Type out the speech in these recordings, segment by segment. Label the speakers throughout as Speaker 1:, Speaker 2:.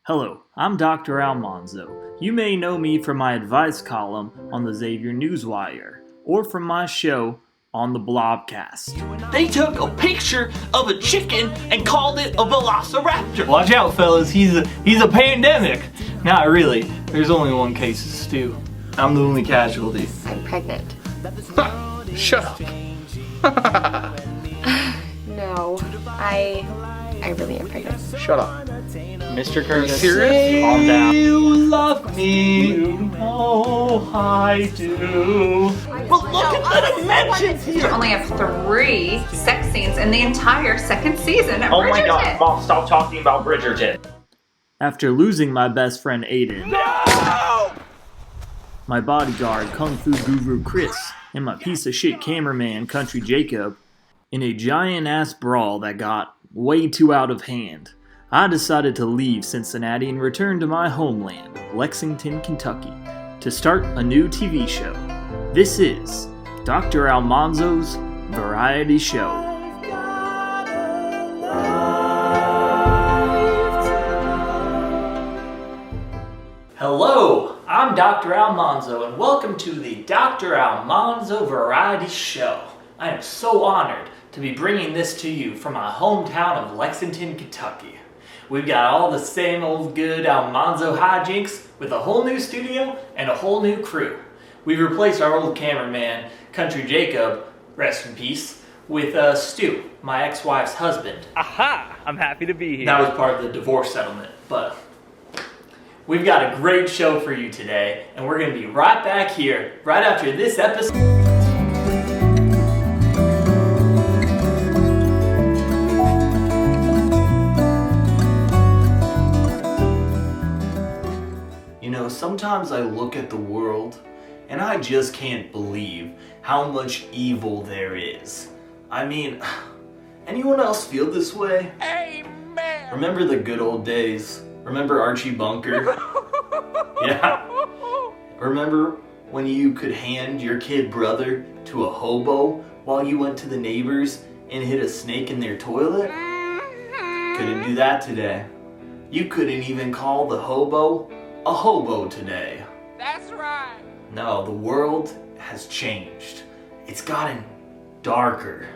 Speaker 1: Hello, I'm Doctor Almanzo. You may know me from my advice column on the Xavier Newswire, or from my show on the Blobcast.
Speaker 2: They took a picture of a chicken and called it a velociraptor.
Speaker 3: Watch out, fellas, he's a pandemic. Not really, there's only one case of stew. I'm the only casualty.
Speaker 4: I'm pregnant.
Speaker 5: Shut up.
Speaker 4: No, I really am pregnant.
Speaker 5: Shut up.
Speaker 3: Mr. Curtis,
Speaker 5: serious?
Speaker 3: calm down.
Speaker 2: You love me, you know I do. But look at the dimensions
Speaker 6: You
Speaker 2: here.
Speaker 6: only have 3 sex scenes in the entire second season of
Speaker 7: Oh
Speaker 6: Bridgerton.
Speaker 7: my god, Mom, stop talking about Bridgerton.
Speaker 1: After losing my best friend Aiden,
Speaker 2: No!
Speaker 1: my bodyguard Kung Fu Guru Chris, and my piece of shit cameraman Country Jacob, in a giant ass brawl that got way too out of hand, I decided to leave Cincinnati and return to my homeland, Lexington, Kentucky, to start a new TV show. This is Doctor Almanzo's Variety Show. Hello, I'm Dr. Almanzo, and welcome to the Dr. Almanzo Variety Show. I am so honored to be bringing this to you from my hometown of Lexington, Kentucky. We've got all the same old good Almanzo hijinks with a whole new studio and a whole new crew. We've replaced our old cameraman, Country Jacob, rest in peace, with Stu, my ex-wife's husband.
Speaker 3: Aha! I'm happy to be here.
Speaker 1: That was part of the divorce settlement, but we've got a great show for you today, and we're going to be right back here, right after this episode. You know, sometimes I look at the world, and I just can't believe how much evil there is. I mean, anyone else feel this way?
Speaker 2: Amen.
Speaker 1: Remember the good old days? Remember Archie Bunker? Yeah. Remember when you could hand your kid brother to a hobo while you went to the neighbors and hid a snake in their toilet? Couldn't do that today. You couldn't even call the hobo a hobo today.
Speaker 2: That's right.
Speaker 1: No, the world has changed. It's gotten darker,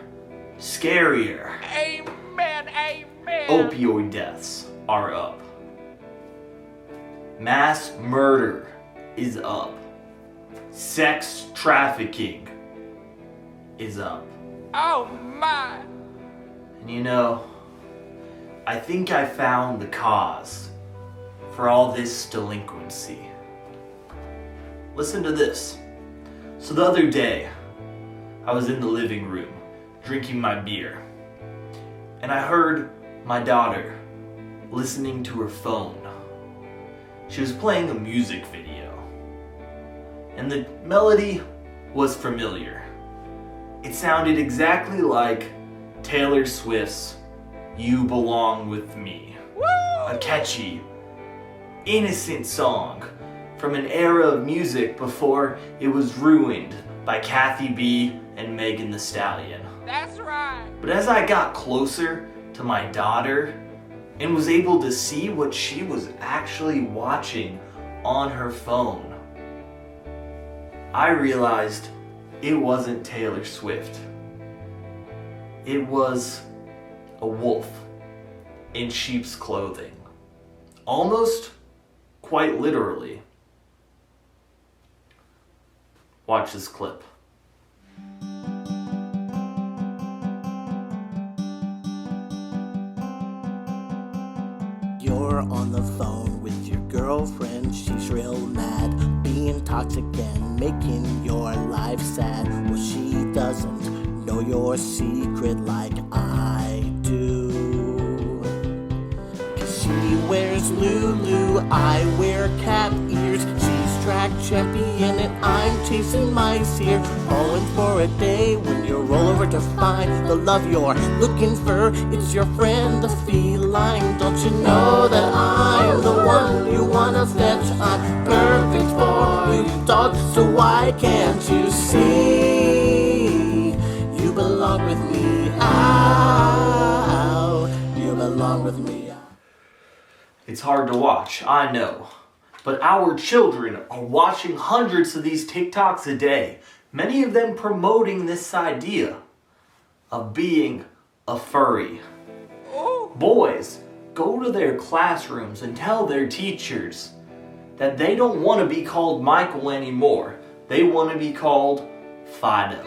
Speaker 1: scarier.
Speaker 2: Amen, amen.
Speaker 1: Opioid deaths are up. Mass murder is up. Sex trafficking is up.
Speaker 2: Oh my.
Speaker 1: And you know, I think I found the cause for all this delinquency. Listen to this. So the other day, I was in the living room drinking my beer, and I heard my daughter listening to her phone. She was playing a music video, and the melody was familiar. It sounded exactly like Taylor Swift's You Belong With Me.
Speaker 2: Woo!
Speaker 1: A catchy, innocent song from an era of music before it was ruined by Kathy B and Megan Thee Stallion.
Speaker 2: That's right.
Speaker 1: But as I got closer to my daughter and was able to see what she was actually watching on her phone, I realized it wasn't Taylor Swift. It was a wolf in sheep's clothing. Almost quite literally. Watch this clip.
Speaker 8: You're on the phone with your girlfriend, she's real mad, being toxic and making your life sad. Well, she doesn't know your secret like I do. 'Cause she wears Lulu, I wear cat ears. She's track champion and I'm chasing mice here. Calling for a day when you roll over to find the love you're looking for. It's your friend, the feline. Don't you know that I'm the one you wanna fetch? I'm perfect for you, dog. So why can't you see? You belong with me. Ow, you belong with me.
Speaker 1: It's hard to watch, I know. But our children are watching hundreds of these TikToks a day, many of them promoting this idea of being a furry. Boys go to their classrooms and tell their teachers that they don't want to be called Michael anymore. They want to be called Fido.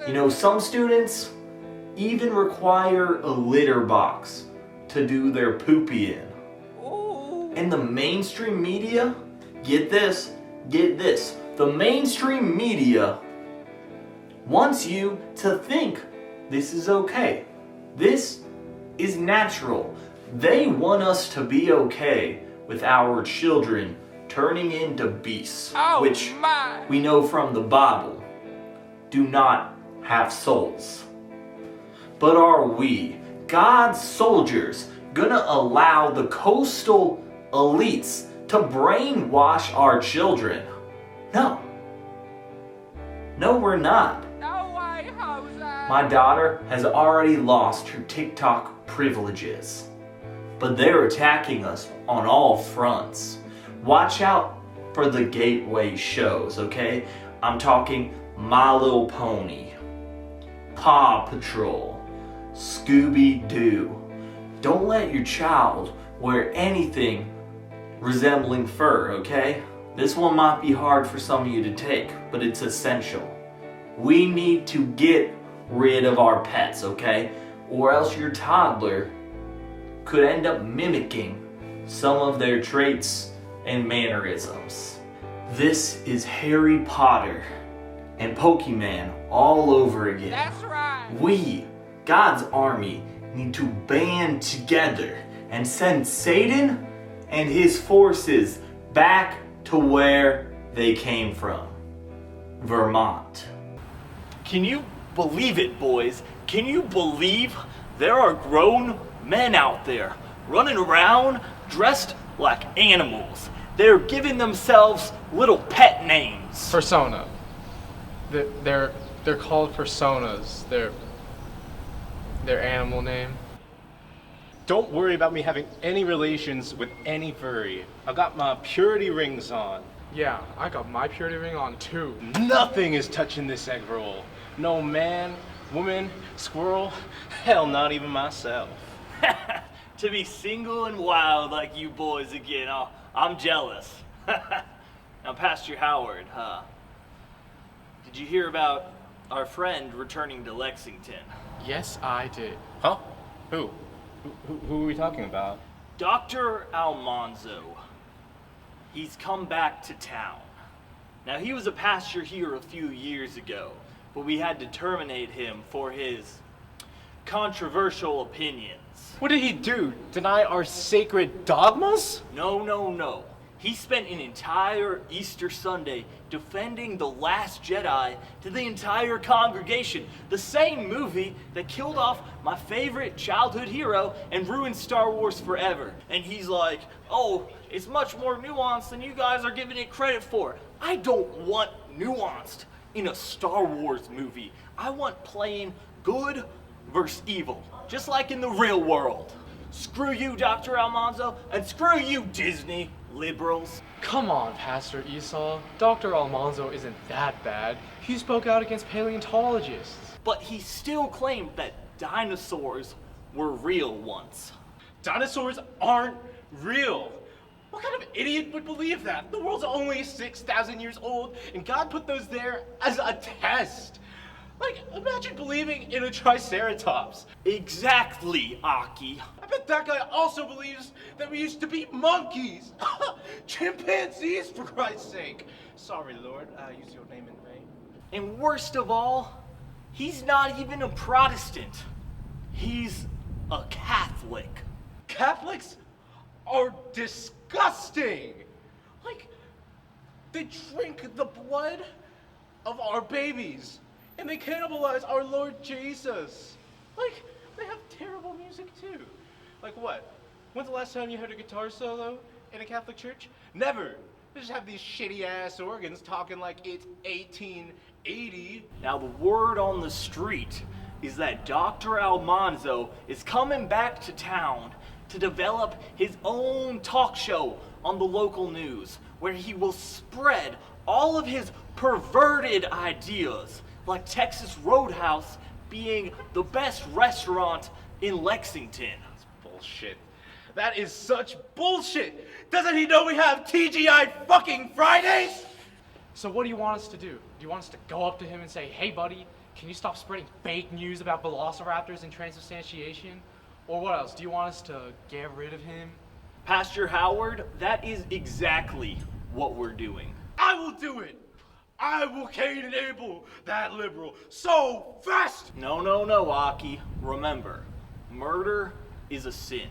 Speaker 1: You know, some students even require a litter box to do their poopy in. And the mainstream media, get this, the mainstream media wants you to think this is okay. This is natural. They want us to be okay with our children turning into beasts, which we know from the Bible do not have souls. But are we, God's soldiers, gonna allow the coastal elites to brainwash our children? No. No, we're not. My daughter has already lost her TikTok privileges, but they're attacking us on all fronts. Watch out for the gateway shows, okay? I'm talking My Little Pony, Paw Patrol, Scooby-Doo. Don't let your child wear anything resembling fur, okay? This one might be hard for some of you to take, but it's essential. We need to get rid of our pets, okay? Or else your toddler could end up mimicking some of their traits and mannerisms. This is Harry Potter and Pokemon all over again. That's right. We, God's army, need to band together and send Satan and his forces back to where they came from. Vermont.
Speaker 3: Can you believe it, boys? Can you believe there are grown men out there running around dressed like animals? They're giving themselves little pet names.
Speaker 5: Persona. They're called personas. Their animal name.
Speaker 9: Don't worry about me having any relations with any furry. I've got my purity rings on.
Speaker 5: Yeah, I got my purity ring on too.
Speaker 9: Nothing is touching this egg roll. No man, woman, squirrel, hell, not even myself.
Speaker 3: To be single and wild like you boys again, I'm jealous. Now, Pastor Howard, did you hear about our friend returning to Lexington?
Speaker 5: Yes, I did.
Speaker 9: Huh? Who are we talking about?
Speaker 3: Doctor Almanzo. He's come back to town. Now, he was a pastor here a few years ago, but we had to terminate him for his controversial opinions.
Speaker 9: What did he do? Deny our sacred dogmas?
Speaker 3: No. He spent an entire Easter Sunday defending The Last Jedi to the entire congregation. The same movie that killed off my favorite childhood hero and ruined Star Wars forever. And he's like, oh, it's much more nuanced than you guys are giving it credit for. I don't want nuanced in a Star Wars movie. I want plain good versus evil, just like in the real world. Screw you, Dr. Almanzo, and screw you, Disney liberals.
Speaker 5: Come on, Pastor Esau. Dr. Almanzo isn't that bad. He spoke out against paleontologists.
Speaker 3: But he still claimed that dinosaurs were real once.
Speaker 9: Dinosaurs aren't real. What kind of idiot would believe that? The world's only 6,000 years old, and God put those there as a test. Like, imagine believing in a triceratops.
Speaker 3: Exactly, Aki.
Speaker 9: I bet that guy also believes that we used to be monkeys. Chimpanzees, for Christ's sake. Sorry, Lord, I used your name in vain.
Speaker 3: And worst of all, he's not even a Protestant. He's a Catholic.
Speaker 9: Catholics are disgusting. Like, they drink the blood of our babies. And they cannibalize our Lord Jesus. Like, they have terrible music too. Like what? When's the last time you heard a guitar solo in a Catholic church? Never. They just have these shitty ass organs talking like it's 1880.
Speaker 3: Now the word on the street is that Dr. Almanzo is coming back to town to develop his own talk show on the local news, where he will spread all of his perverted ideas, like Texas Roadhouse being the best restaurant in Lexington.
Speaker 9: That's bullshit. That is such bullshit. Doesn't he know we have TGI fucking Fridays?
Speaker 5: So what do you want us to do? Do you want us to go up to him and say, hey buddy, can you stop spreading fake news about velociraptors and transubstantiation? Or what else? Do you want us to get rid of him?
Speaker 3: Pastor Howard, that is exactly what we're doing.
Speaker 9: I will do it. I will Cain and Abel that liberal so fast.
Speaker 3: No, Aki. Remember, murder is a sin.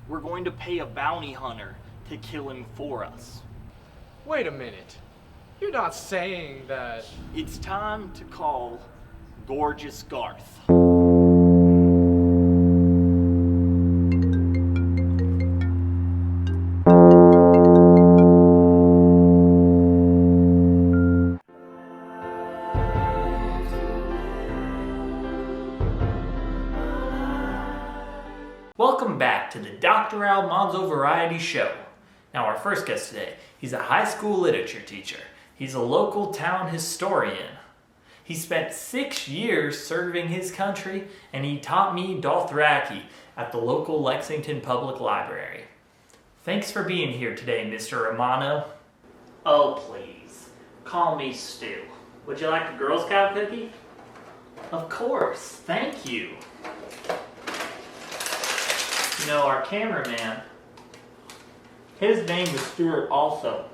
Speaker 3: We're going to pay a bounty hunter to kill him for us.
Speaker 5: Wait a minute. You're not saying that...
Speaker 3: It's time to call Gorgeous Garth.
Speaker 1: Welcome back to the Doctor Almanzo Variety Show. Now our first guest today, he's a high school literature teacher. He's a local town historian. He spent 6 years serving his country, and he taught me Dothraki at the local Lexington Public Library. Thanks for being here today, Mr. Romano. Oh, please. Call me Stu. Would you like a Girl Scout cookie? Of course. Thank you. You know, our cameraman, his name is Stuart also.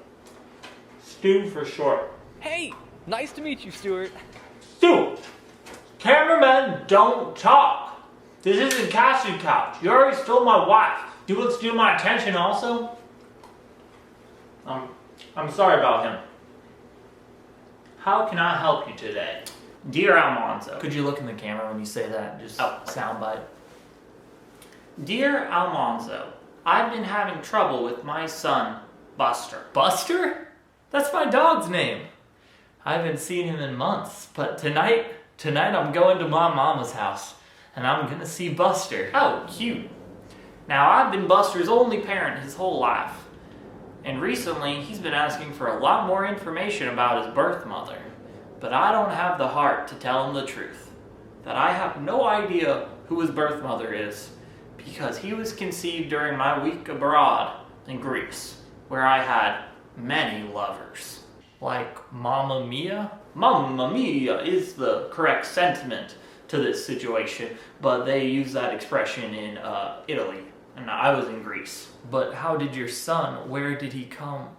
Speaker 1: Stu for short.
Speaker 10: Hey, nice to meet you, Stuart.
Speaker 1: Stu! Cameramen don't talk. This isn't Cassie couch. You already stole my wife. You would steal my attention also? I'm sorry about him. How can I help you today? Dear Almanzo. Could you look in the camera when you say that? Just soundbite. Dear Almanzo, I've been having trouble with my son, Buster. Buster? That's my dog's name. I haven't seen him in months, but tonight I'm going to my mama's house, and I'm gonna see Buster. How cute. Now, I've been Buster's only parent his whole life, and recently he's been asking for a lot more information about his birth mother, but I don't have the heart to tell him the truth, that I have no idea who his birth mother is, because he was conceived during my week abroad in Greece, where I had many lovers. Like Mamma Mia? Mamma Mia is the correct sentiment to this situation, but they use that expression in Italy, and I was in Greece. But how did your son, where did he come?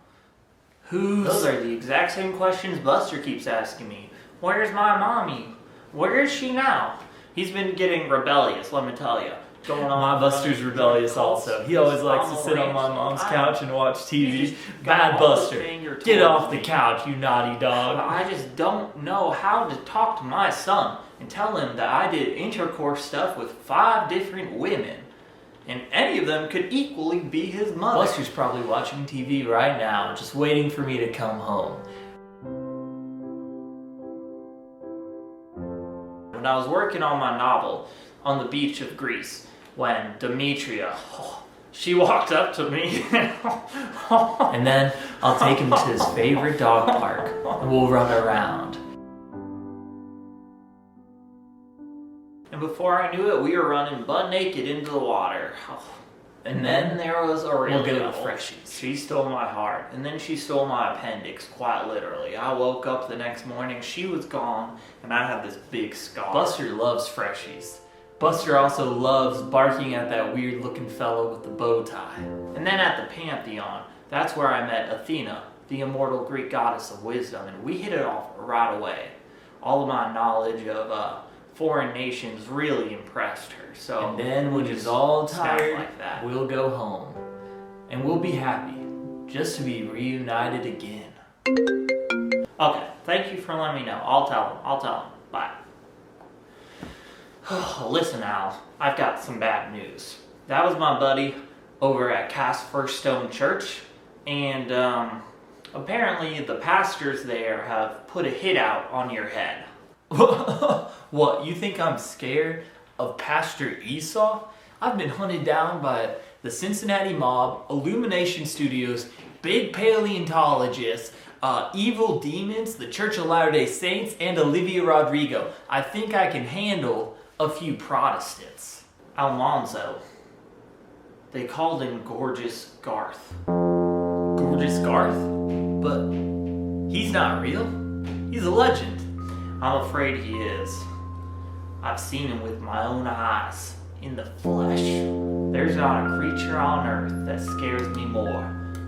Speaker 1: Those are the exact same questions Buster keeps asking me. Where's my mommy? Where is she now? He's been getting rebellious, let me tell you. My Buster's rebellious also. He always likes to sit on my mom's couch and watch TV. Bad Buster. Get off the couch, you naughty dog. I just don't know how to talk to my son and tell him that I did intercourse stuff with 5 different women. And any of them could equally be his mother. Buster's probably watching TV right now, just waiting for me to come home. When I was working on my novel on the beach of Greece, when Demetria, she walked up to me, and then I'll take him to his favorite dog park, and we'll run around. And before I knew it, we were running butt naked into the water. And then there was Aurelia. We'll go to Freshie. She stole my heart, and then she stole my appendix, quite literally. I woke up the next morning, she was gone, and I had this big scar. Buster loves Freshies. Buster also loves barking at that weird looking fellow with the bow tie. And then at the Pantheon, that's where I met Athena, the immortal Greek goddess of wisdom, and we hit it off right away. All of my knowledge of foreign nations really impressed her. So, and then when it's all tired, like that, we'll go home. And we'll be happy just to be reunited again. Okay, thank you for letting me know. I'll tell him. Bye. Listen, Al, I've got some bad news. That was my buddy over at Cass First Stone Church, and apparently the pastors there have put a hit out on your head. What, you think I'm scared of Pastor Esau? I've been hunted down by the Cincinnati Mob, Illumination Studios, Big Paleontologists, Evil Demons, the Church of Latter-day Saints, and Olivia Rodrigo. I think I can handle a few Protestants. Almanzo. They called him Gorgeous Garth. Gorgeous Garth? But he's not real. He's a legend. I'm afraid he is. I've seen him with my own eyes, in the flesh. There's not a creature on earth that scares me more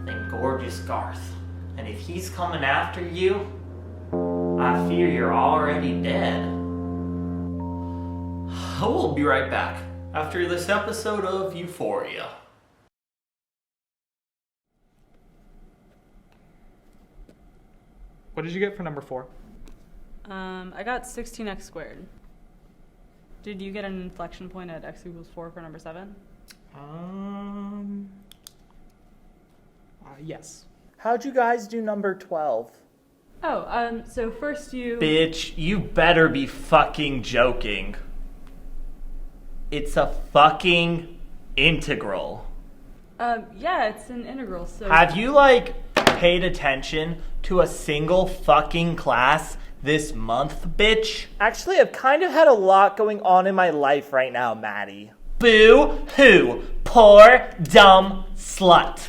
Speaker 1: than Gorgeous Garth. And if he's coming after you, I fear you're already dead. We'll be right back after this episode of Euphoria.
Speaker 5: What did you get for number 4?
Speaker 11: I got 16x squared. Did you get an inflection point at x equals 4 for number 7?
Speaker 5: Yes.
Speaker 2: How'd you guys do number 12?
Speaker 11: Oh, so first you...
Speaker 3: Bitch, you better be fucking joking. It's a fucking integral.
Speaker 11: Yeah, it's an integral, so...
Speaker 3: Have you, paid attention to a single fucking class this month, bitch?
Speaker 2: Actually, I've kind of had a lot going on in my life right now, Maddy.
Speaker 3: Boo-hoo. Poor, dumb slut.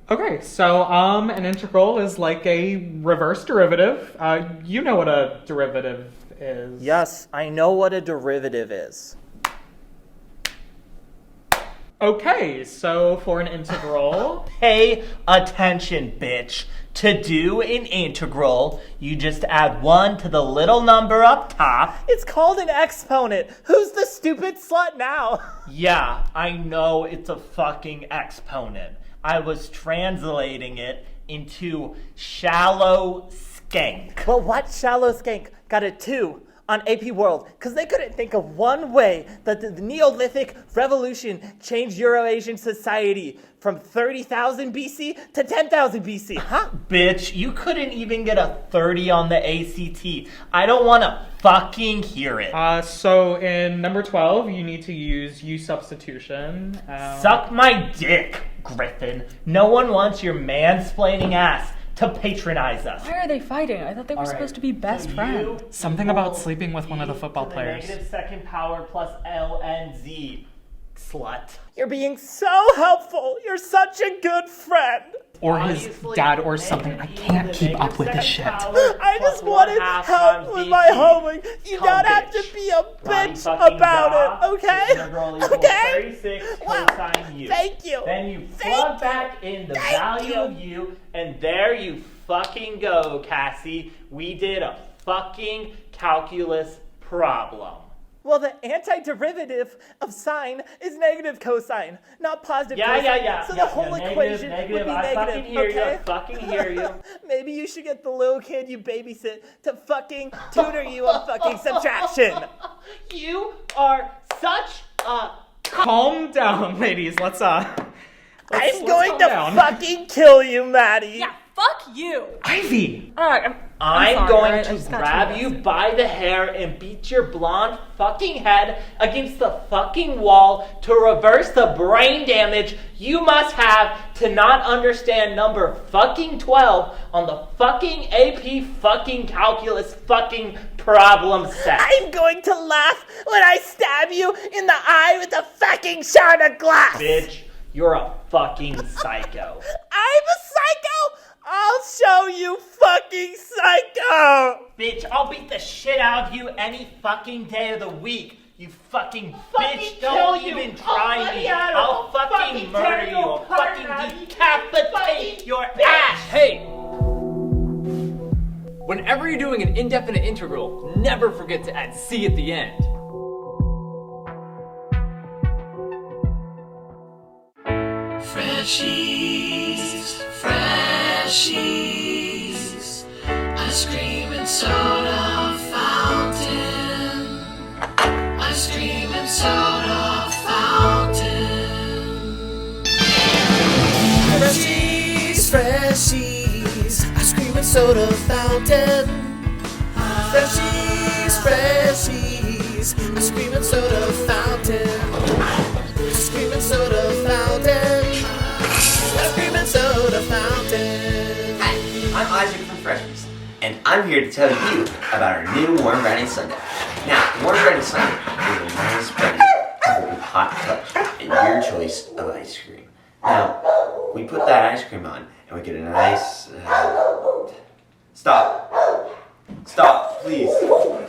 Speaker 5: Okay, so an integral is like a reverse derivative. You know what a derivative is.
Speaker 2: Yes, I know what a derivative is.
Speaker 5: Okay, so for an integral...
Speaker 3: Pay attention, bitch. To do an integral, you just add 1 to the little number up top.
Speaker 2: It's called an exponent. Who's the stupid slut now?
Speaker 3: Yeah, I know it's a fucking exponent. I was translating it into shallow skank.
Speaker 2: Well, what shallow skank got a 2 on AP World? Because they couldn't think of one way that the Neolithic Revolution changed Eurasian society from 30,000 BC to 10,000 BC, huh?
Speaker 3: Bitch, you couldn't even get a 30 on the ACT. I don't want to fucking hear it.
Speaker 5: So in number 12, you need to use U substitution.
Speaker 3: Suck my dick, Griffin. No one wants your mansplaining ass to patronize us.
Speaker 11: Why are they fighting? I thought they were supposed to be best friends.
Speaker 5: Something about sleeping with one of the football players.
Speaker 3: Negative second power plus LNZ. Slut.
Speaker 2: You're being so helpful. You're such a good friend.
Speaker 5: Or his dad or something. I can't keep up with this shit.
Speaker 2: I just wanted help with my homework. You don't have to be a bitch about it, okay? Okay? Well, thank you.
Speaker 3: Then you plug back in the value of U, and there you fucking go, Cassie. We did a fucking calculus problem.
Speaker 2: Well, the antiderivative of sine is negative cosine, not positive cosine.
Speaker 3: Yeah.
Speaker 2: So the whole equation would be negative,
Speaker 3: I fucking hear you.
Speaker 2: Maybe you should get the little kid you babysit to fucking tutor you on fucking subtraction.
Speaker 3: You are such a...
Speaker 5: Calm down, ladies. Let's
Speaker 2: I'm going to fucking kill you, Maddy.
Speaker 11: Yeah, fuck you.
Speaker 5: Ivy.
Speaker 3: I'm going to grab you by the hair and beat your blonde fucking head against the fucking wall to reverse the brain damage you must have to not understand number fucking 12 on the fucking AP fucking calculus fucking problem set.
Speaker 2: I'm going to laugh when I stab you in the eye with a fucking shard of glass.
Speaker 3: Bitch, you're a fucking psycho.
Speaker 2: I'm a psycho? I'll show you, fucking psycho!
Speaker 3: Bitch, I'll beat the shit out of you any fucking day of the week. You fucking bitch, don't even try me. I'll fucking murder you. I'll fucking decapitate your ass.
Speaker 10: Hey! Whenever you're doing an indefinite integral, never forget to add C at the end.
Speaker 8: Freshies, Freshies, ice cream and soda fountain, ice cream and soda fountain. Freshies, Freshies, ice cream and soda fountain, Freshies, Freshies, ice cream and soda fountain.
Speaker 12: I'm here to tell you about our new Warm Brownie Sundae. Now, Warm Brownie Sundae is a nice brownie with a hot touch and your choice of ice cream. Now, we put that ice cream on and we get a nice... Stop, please. No,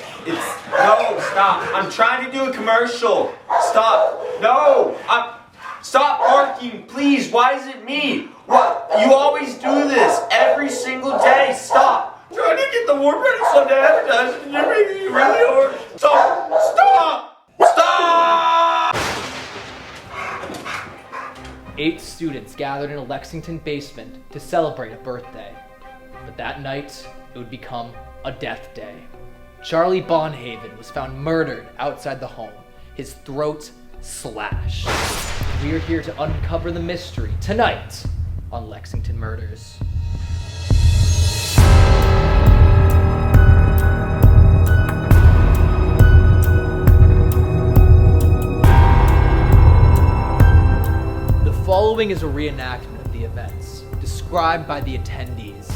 Speaker 12: stop. I'm trying to do a commercial. Stop. No, stop barking, please. Why is it me? What? You always do this every single day. Stop. I'm trying to get the Warm Brownie Sundae advertised and you're making it really hard. Stop.
Speaker 10: 8 students gathered in a Lexington basement to celebrate a birthday. But that night, it would become a death day. Charlie Bonhaven was found murdered outside the home, his throat slashed. We are here to uncover the mystery tonight on Lexington Murders. The following is a reenactment of the events, described by the attendees.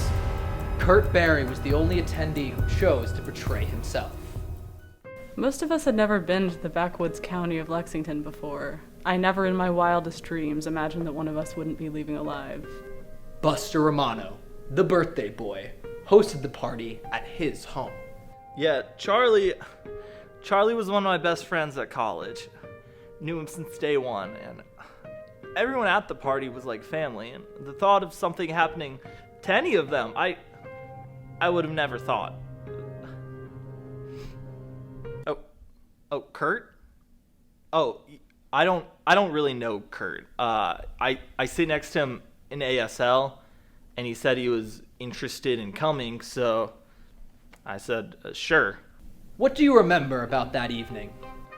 Speaker 10: Kurt Barry was the only attendee who chose to portray himself.
Speaker 11: Most of us had never been to the backwoods county of Lexington before. I never in my wildest dreams imagined that one of us wouldn't be leaving alive.
Speaker 10: Buster Romano, the birthday boy, hosted the party at his home.
Speaker 1: Yeah, Charlie was one of my best friends at college. Knew him since day one, and everyone at the party was like family, and the thought of something happening to any of them, I would have never thought. Oh, Kurt? Oh, I don't really know Kurt. I sit next to him in ASL, and he said he was interested in coming, so I said, sure.
Speaker 10: What do you remember about that evening?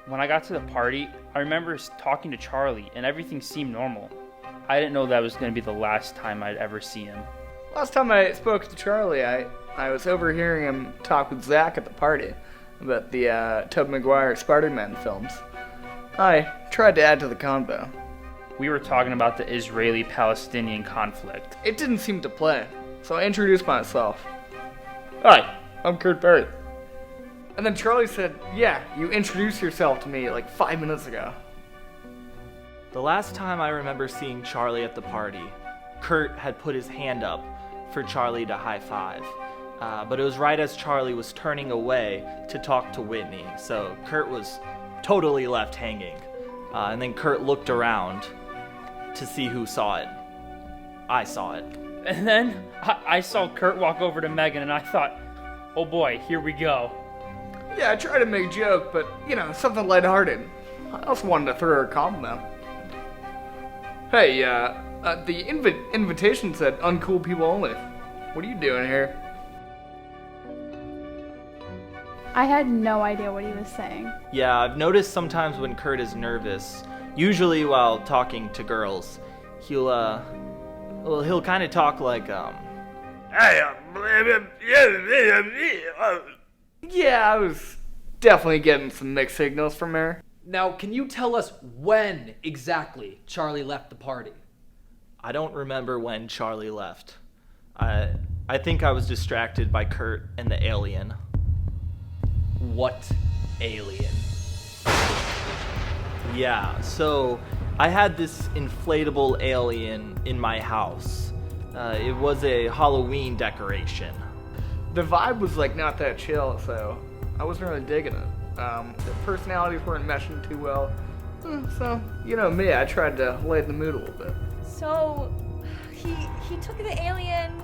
Speaker 13: When I got to the party, I remember talking to Charlie, and everything seemed normal. I didn't know that was going to be the last time I'd ever see him.
Speaker 14: Last time I spoke to Charlie, I was overhearing him talk with Zach at the party about the Tobey Maguire Spider-Man films. I tried to add to the convo.
Speaker 13: We were talking about the Israeli-Palestinian conflict.
Speaker 14: It didn't seem to play, so I introduced myself. Hi, I'm Kurt Barry. And then Charlie said, yeah, you introduced yourself to me like 5 minutes ago.
Speaker 1: The last time I remember seeing Charlie at the party, Kurt had put his hand up for Charlie to high five. But it was right as Charlie was turning away to talk to Whitney, so Kurt was totally left hanging. And then Kurt looked around to see who saw it. I saw it.
Speaker 13: And then I saw Kurt walk over to Megan, and I thought, oh boy, here we go.
Speaker 14: Yeah, I tried to make a joke, but, something lighthearted. I also wanted to throw her a compliment. Hey, the invitation said uncool people only. What are you doing here?
Speaker 15: I had no idea what he was saying.
Speaker 1: Yeah, I've noticed sometimes when Kurt is nervous, usually while talking to girls, he'll kind of talk like,
Speaker 14: Yeah, I was definitely getting some mixed signals from her.
Speaker 10: Now, can you tell us when exactly Charlie left the party?
Speaker 1: I don't remember when Charlie left. I think I was distracted by Kurt and the alien.
Speaker 10: What alien?
Speaker 1: Yeah, so I had this inflatable alien in my house. It was a Halloween decoration.
Speaker 14: The vibe was not that chill, so I wasn't really digging it. The personalities weren't meshing too well. So, me, I tried to lighten the mood a little bit.
Speaker 16: So, he took the alien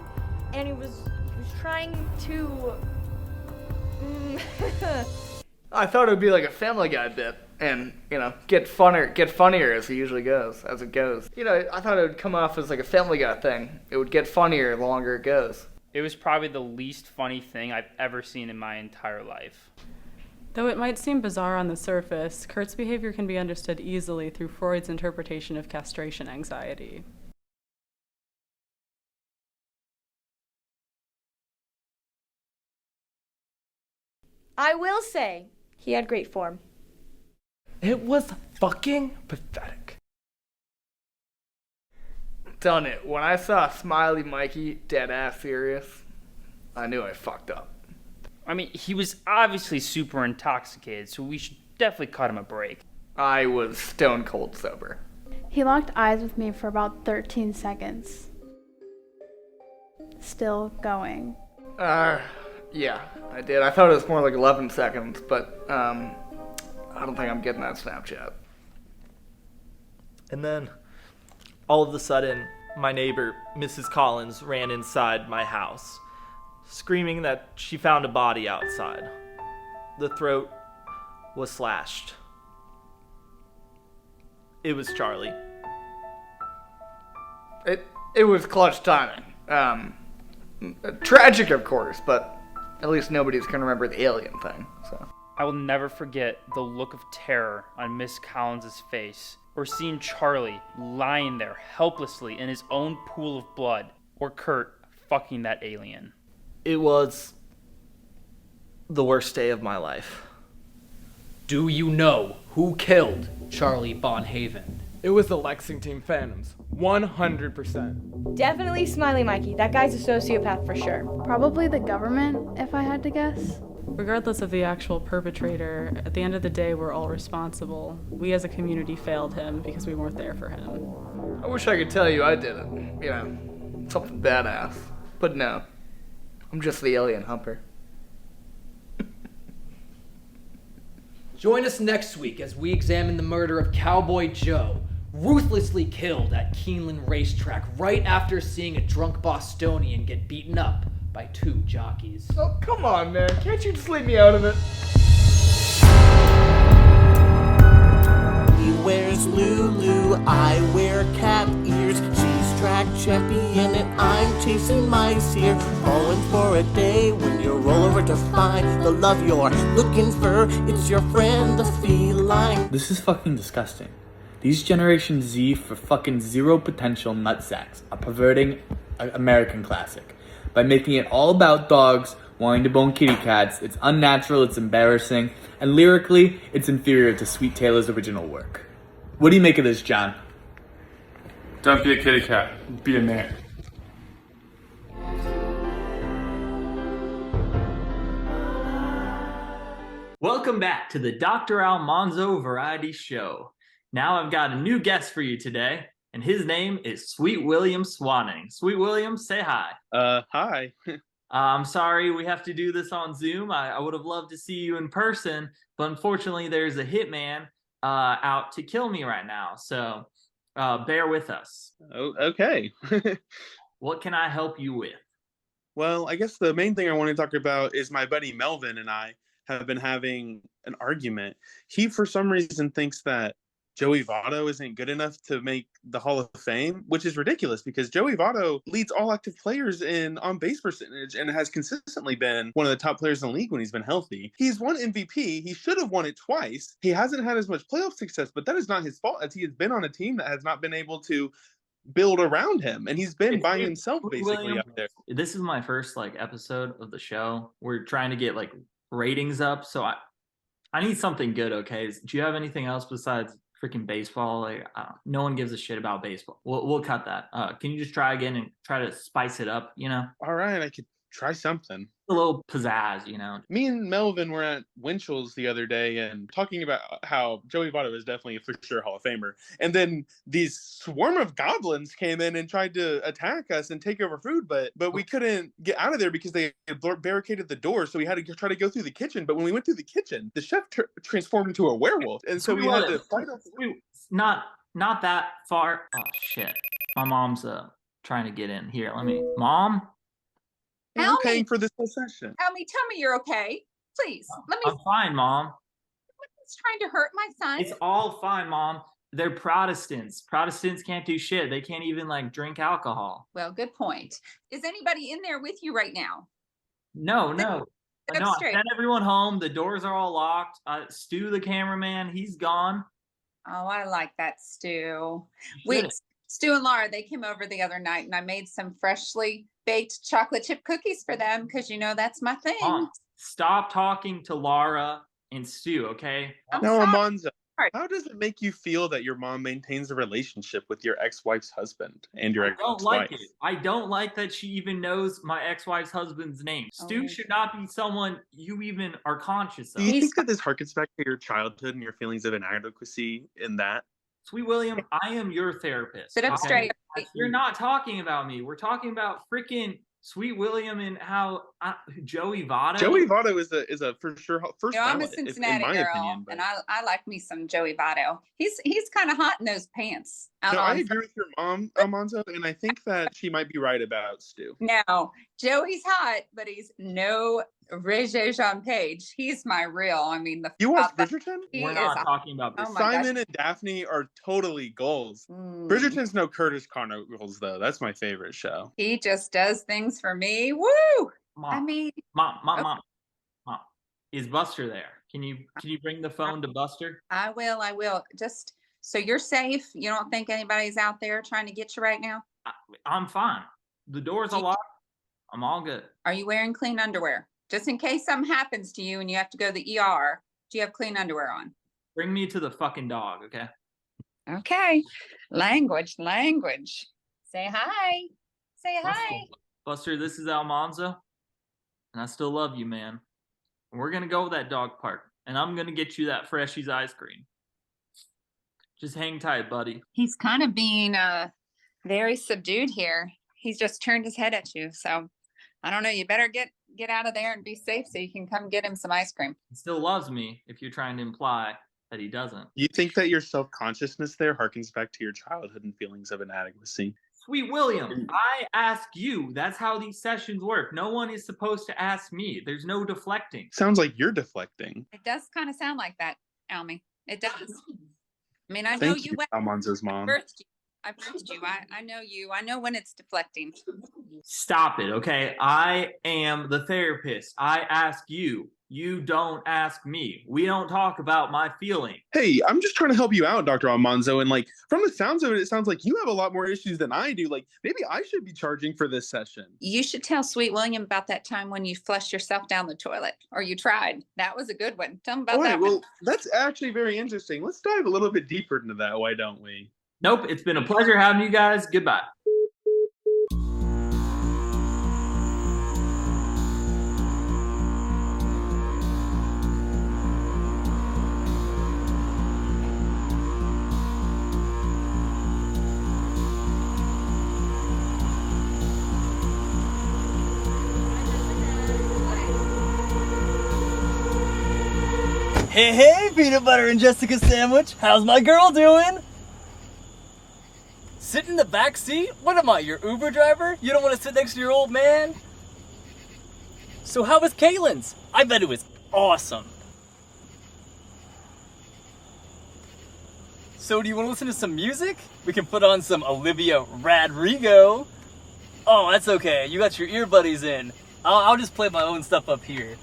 Speaker 16: and he was trying to...
Speaker 14: I thought it would be like a Family Guy bit, and get funnier as it usually goes, as it goes. I thought it would come off as like a Family Guy thing. It would get funnier the longer it goes.
Speaker 13: It was probably the least funny thing I've ever seen in my entire life.
Speaker 11: Though it might seem bizarre on the surface, Kurt's behavior can be understood easily through Freud's interpretation of castration anxiety.
Speaker 16: I will say, he had great form.
Speaker 14: It was fucking pathetic. Done it. When I saw Smiley Mikey dead ass serious, I knew I fucked up.
Speaker 13: I mean, he was obviously super intoxicated, so we should definitely cut him a break.
Speaker 14: I was stone cold sober.
Speaker 15: He locked eyes with me for about 13 seconds. Still going.
Speaker 14: Yeah, I did. I thought it was more like 11 seconds, but, I don't think I'm getting that Snapchat.
Speaker 2: And then, all of a sudden, my neighbor, Mrs. Collins, ran inside my house, screaming that she found a body outside. The throat was slashed. It was Charlie.
Speaker 14: It was clutch timing. Tragic, of course, but at least nobody's gonna remember the alien thing, so.
Speaker 13: I will never forget the look of terror on Miss Collins' face, or seeing Charlie lying there helplessly in his own pool of blood, or Kurt fucking that alien.
Speaker 2: It was the worst day of my life.
Speaker 10: Do you know who killed Charlie Bonhaven?
Speaker 17: It was the Lexington Phantoms. 100%.
Speaker 16: Definitely Smiley Mikey. That guy's a sociopath for sure.
Speaker 15: Probably the government, if I had to guess.
Speaker 11: Regardless of the actual perpetrator, at the end of the day, we're all responsible. We as a community failed him because we weren't there for him.
Speaker 14: I wish I could tell you I did it. You know, something badass. But no. I'm just the alien humper.
Speaker 10: Join us next week as we examine the murder of Cowboy Joe, ruthlessly killed at Keeneland Racetrack right after seeing a drunk Bostonian get beaten up by two jockeys.
Speaker 14: Oh, come on, man. Can't you just leave me out of it?
Speaker 8: He wears Lulu, I wear cat ears. She's track champion and I'm chasing mice here. Falling for a day when you roll over to find the love you're looking for. It's your friend, the feline.
Speaker 18: This is fucking disgusting. These Generation Z for fucking zero potential nutsacks are perverting an American classic by making it all about dogs wanting to bone kitty cats. It's unnatural, it's embarrassing, and lyrically, it's inferior to Sweet Taylor's original work. What do you make of this, John?
Speaker 19: Don't be a kitty cat, be a man.
Speaker 1: Welcome back to the Doctor Almanzo Variety Show. Now I've got a new guest for you today, and his name is Sweet William Swanning. Sweet William, say hi.
Speaker 20: Hi.
Speaker 1: I'm sorry we have to do this on Zoom. I would have loved to see you in person, but unfortunately there's a hitman out to kill me right now, so bear with us.
Speaker 20: Oh, okay.
Speaker 1: What can I help you with?
Speaker 20: Well, I guess the main thing I want to talk about is my buddy Melvin and I have been having an argument. He, for some reason, thinks that Joey Votto isn't good enough to make the Hall of Fame, which is ridiculous because Joey Votto leads all active players in on-base percentage and has consistently been one of the top players in the league when he's been healthy. He's won MVP. He should have won it twice. He hasn't had as much playoff success, but that is not his fault as he has been on a team that has not been able to build around him, and he's been by himself basically
Speaker 1: William,
Speaker 20: up there.
Speaker 1: This is my first episode of the show. We're trying to get ratings up, so I need something good. Okay, do you have anything else besides freaking baseball? No one gives a shit about baseball. We'll cut that. Can you just try again and try to spice it up?
Speaker 20: All right, I could try something.
Speaker 1: A little pizzazz,
Speaker 20: Me and Melvin were at Winchell's the other day and talking about how Joey Votto is definitely a for sure Hall of Famer. And then these swarm of goblins came in and tried to attack us and take over food, but we couldn't get out of there because they barricaded the door. So we had to try to go through the kitchen. But when we went through the kitchen, the chef transformed into a werewolf, and so we had to fight off.
Speaker 1: Not that far. Oh shit! My mom's trying to get in here. Mom.
Speaker 20: We're paying for this whole session.
Speaker 6: Tell me you're okay. Please, let me.
Speaker 1: I'm fine, Mom.
Speaker 6: What's trying to hurt my son?
Speaker 1: It's all fine, Mom. They're Protestants. Protestants can't do shit. They can't even drink alcohol.
Speaker 6: Well, good point. Is anybody in there with you right now?
Speaker 1: No.
Speaker 6: Sit up
Speaker 1: I
Speaker 6: straight.
Speaker 1: sent everyone home. The doors are all locked. Stu, the cameraman, he's gone.
Speaker 6: Oh, I like that, Stu.
Speaker 1: Good.
Speaker 6: Stu and Laura, they came over the other night and I made some freshly baked chocolate chip cookies for them because that's my thing.
Speaker 1: Mom, stop talking to Laura and Stu, okay?
Speaker 20: No, Almanzo. How does it make you feel that your mom maintains a relationship with your ex-wife's husband and your
Speaker 1: I
Speaker 20: ex-wife?
Speaker 1: don't like it. I don't like that she even knows my ex-wife's husband's name. Stu should not be someone you even are conscious of.
Speaker 20: Do you think that this harkens back to your childhood and your feelings of inadequacy in that?
Speaker 1: Sweet William, I am your therapist.
Speaker 6: Sit up straight.
Speaker 1: You're not talking about me. We're talking about freaking Sweet William and how Joey Votto.
Speaker 20: Joey Votto is a for sure first
Speaker 6: You know, I'm a
Speaker 20: ballot,
Speaker 6: Cincinnati
Speaker 20: in my
Speaker 6: girl,
Speaker 20: opinion. But...
Speaker 6: and I like me some Joey Votto. He's kind of hot in those pants.
Speaker 20: No, I agree with your mom, Almanzo, and I think that she might be right about Stu.
Speaker 6: Now, Joey's hot, but he's no Regé-Jean Page. He's my real. I mean,
Speaker 20: You watch Bridgerton?
Speaker 1: We're not talking about
Speaker 6: Oh
Speaker 1: Bridgerton.
Speaker 6: my
Speaker 20: Simon
Speaker 6: gosh.
Speaker 20: and Daphne are totally goals. Bridgerton's no Curtis Chronicles though. That's my favorite show.
Speaker 6: He just does things for me. Woo!
Speaker 1: Mom,
Speaker 6: I mean,
Speaker 1: Mom. Is Buster there? Can you bring the phone to Buster?
Speaker 6: I will. Just so you're safe. You don't think anybody's out there trying to get you right now?
Speaker 1: I'm fine. The doors are locked. I'm all good.
Speaker 6: Are you wearing clean underwear? Just in case something happens to you and you have to go to the ER, do you have clean underwear on?
Speaker 1: Bring me to the fucking dog, okay?
Speaker 6: Okay. Language. Say hi. Say hi.
Speaker 1: Buster, this is Almanzo, and I still love you, man. And we're gonna go to that dog park, and I'm gonna get you that Freshie's ice cream. Just hang tight, buddy.
Speaker 6: He's kind of being very subdued here. He's just turned his head at you. So I don't know. You better get out of there and be safe so you can come get him some ice cream.
Speaker 1: He still loves me if you're trying to imply that he doesn't.
Speaker 20: You think that your self-consciousness there harkens back to your childhood and feelings of inadequacy?
Speaker 1: Sweet William, I ask you. That's how these sessions work. No one is supposed to ask me. There's no deflecting.
Speaker 20: Sounds like you're deflecting.
Speaker 6: It does kind of sound like that, Almy. It does. I mean, I know
Speaker 20: Thank
Speaker 6: you.
Speaker 20: you, Almanzo's mom.
Speaker 6: I birthed you. I know you. I know when it's deflecting.
Speaker 1: Stop it, okay? I am the therapist. I ask you. You don't ask me. We don't talk about my feelings.
Speaker 20: Hey, I'm just trying to help you out, Dr. Almanzo, and from the sounds of it, it sounds like you have a lot more issues than I do. Maybe I should be charging for this session.
Speaker 6: You should tell Sweet William about that time when you flushed yourself down the toilet, or you tried. That was a good one. Tell him about that one.
Speaker 20: Well, that's actually very interesting. Let's dive a little bit deeper into that, why don't we?
Speaker 1: Nope, it's been a pleasure having you guys. Goodbye.
Speaker 21: Hey, peanut butter and Jessica sandwich. How's my girl doing? Sit in the back seat? What am I, your Uber driver? You don't want to sit next to your old man? So how was Caitlin's? I bet it was awesome. So do you want to listen to some music? We can put on some Olivia Rodrigo. Oh, that's okay. You got your ear buddies in. I'll just play my own stuff up here.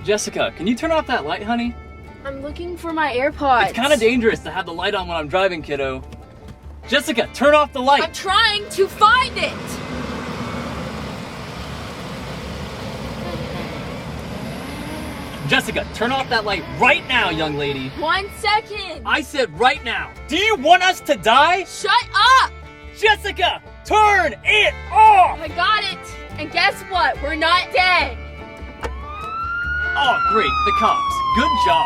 Speaker 21: Jessica, can you turn off that light, honey?
Speaker 15: I'm looking for my AirPods.
Speaker 21: It's kind of dangerous to have the light on when I'm driving, kiddo. Jessica, turn off the light.
Speaker 15: I'm trying to find it.
Speaker 21: Jessica, turn off that light right now, young lady.
Speaker 15: 1 second.
Speaker 21: I said right now. Do you want us to die?
Speaker 15: Shut up.
Speaker 21: Jessica, turn it off.
Speaker 15: I got it. And guess what? We're not dead.
Speaker 21: Oh, great, the cops. Good job.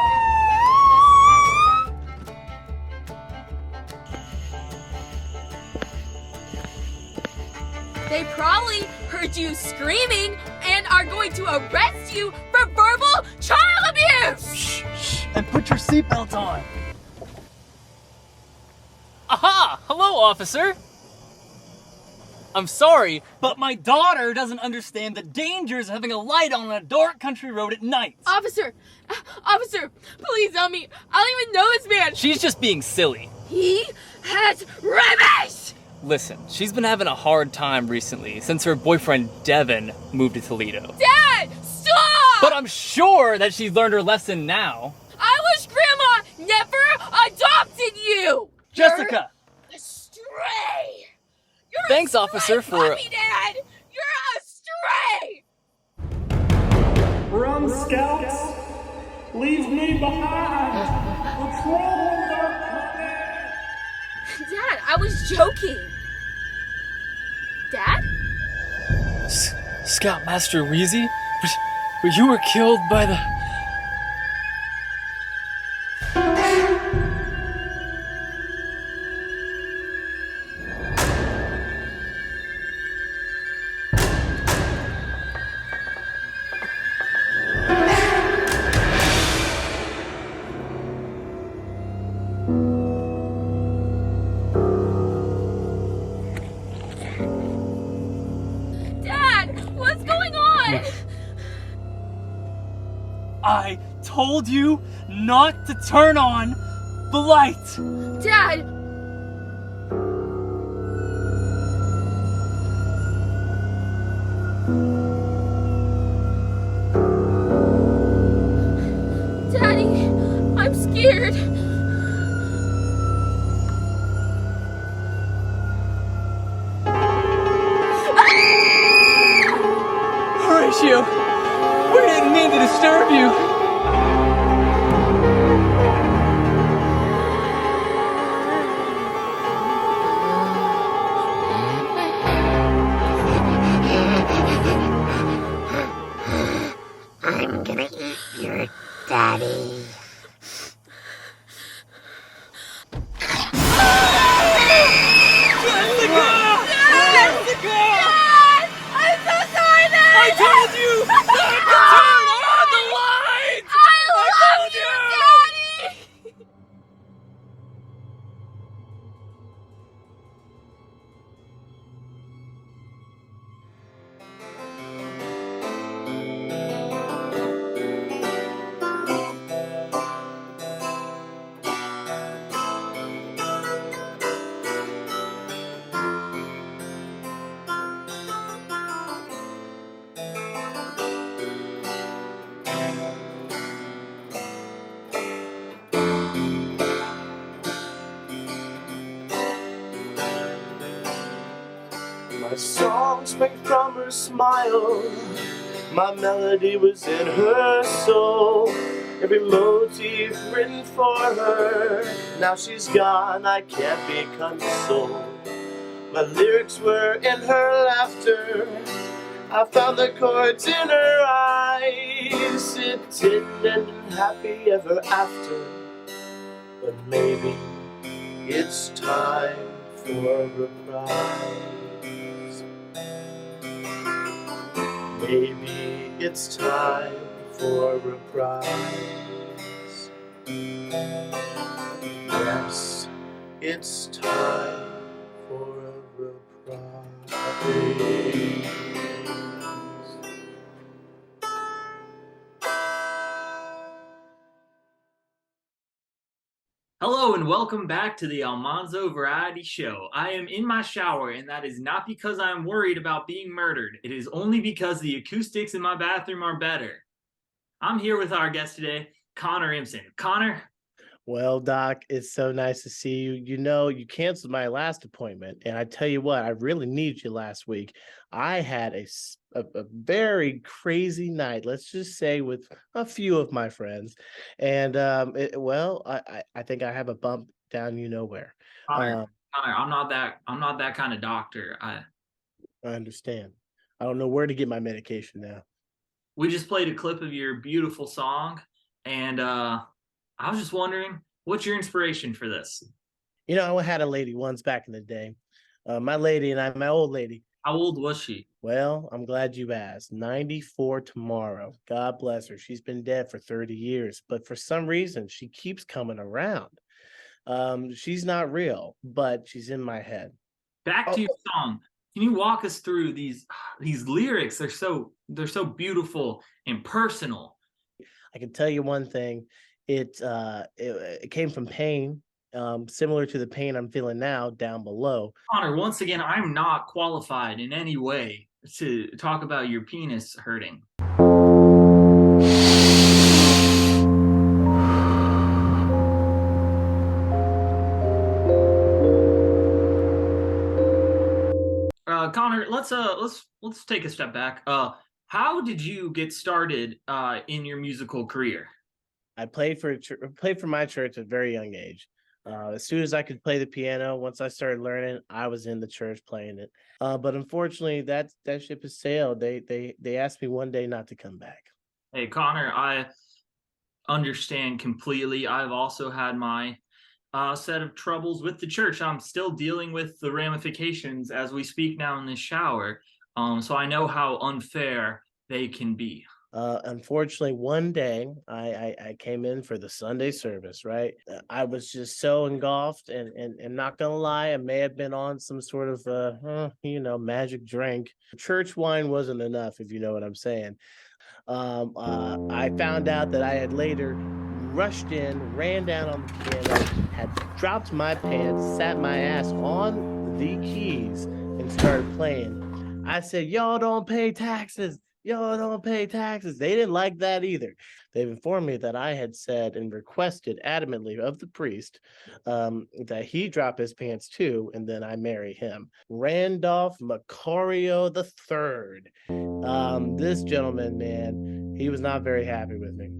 Speaker 15: They probably heard you screaming and are going to arrest you for verbal child abuse!
Speaker 21: Shh, and put your seatbelt on. Aha! Hello, officer. I'm sorry, but my daughter doesn't understand the dangers of having a light on a dark country road at night.
Speaker 15: Officer, please help me. I don't even know this man.
Speaker 21: She's just being silly.
Speaker 15: He has revenge.
Speaker 21: Listen, she's been having a hard time recently since her boyfriend Devin moved to Toledo.
Speaker 15: Dad, stop!
Speaker 21: But I'm sure that she's learned her lesson now.
Speaker 15: I wish Grandma never adopted you.
Speaker 21: Jessica!
Speaker 15: You're a stray. You're
Speaker 21: Thanks,
Speaker 15: a
Speaker 21: officer,
Speaker 15: stray
Speaker 21: for...
Speaker 15: puppy, Dad. You're a stray.
Speaker 4: Run, scouts! Leave me behind! The trolls are coming!
Speaker 15: Dad, I was joking. Dad?
Speaker 21: Scoutmaster Wheezy? But you were killed by the... I told you not to turn on the light!
Speaker 15: Dad! Daddy, I'm scared.
Speaker 21: Horatio! We didn't mean to disturb you!
Speaker 22: I'm gonna eat your daddy.
Speaker 15: I told you not to turn on the lights! I love you, Daddy!
Speaker 23: My song sprang from her smile, my melody was in her soul. Every motif written for her, now she's gone, I can't be consoled. My lyrics were in her laughter, I found the chords in her eyes. It didn't end in happy ever after, but maybe it's time for a reprise. Maybe it's time for a reprise. Yes, it's time for a reprise.
Speaker 1: Hello and welcome back to the Almanzo Variety Show. I am in my shower, and that is not because I am worried about being murdered. It is only because the acoustics in my bathroom are better. I'm here with our guest today, Connor Impson. Connor?
Speaker 24: Well, Doc, it's so nice to see you. You know, you canceled my last appointment, and I tell you what, I really needed you last week. I had a very crazy night, let's just say, with a few of my friends, and I think I have a bump down you know where.
Speaker 1: Connor, I'm not that kind of doctor.
Speaker 24: I understand. I don't know where to get my medication now.
Speaker 1: We just played a clip of your beautiful song, and I was just wondering, what's your inspiration for this?
Speaker 24: You know, I had a lady once back in the day. My old lady.
Speaker 1: How old was she?
Speaker 24: Well, I'm glad you asked. 94 tomorrow. God bless her. She's been dead for 30 years, but for some reason, she keeps coming around. She's not real, but she's in my head.
Speaker 1: Back to your song.
Speaker 3: Can you walk us through these lyrics? They're so beautiful and personal.
Speaker 24: I can tell you one thing. It came from pain, similar to the pain I'm feeling now down below.
Speaker 3: Connor, once again, I'm not qualified in any way to talk about your penis hurting. Connor, let's take a step back. How did you get started in your musical career?
Speaker 24: I played for my church at a very young age. As soon as I could play the piano, once I started learning, I was in the church playing it. But unfortunately, that ship has sailed. They asked me one day not to come back.
Speaker 3: Hey, Connor, I understand completely. I've also had my set of troubles with the church. I'm still dealing with the ramifications as we speak now in this shower. So I know how unfair they can be.
Speaker 24: Unfortunately, one day I came in for the Sunday service, right? I was just so engulfed and not gonna lie, I may have been on some sort of magic drink. Church wine wasn't enough, if you know what I'm saying. I found out that I had later rushed in, ran down on the piano, had dropped my pants, sat my ass on the keys, and started playing. I said, "Y'all don't pay taxes. Y'all don't pay taxes." They didn't like that either. They've informed me that I had said and requested adamantly of the priest that he drop his pants too, and then I marry him. Randolph Macario III. This gentleman, man, he was not very happy with me.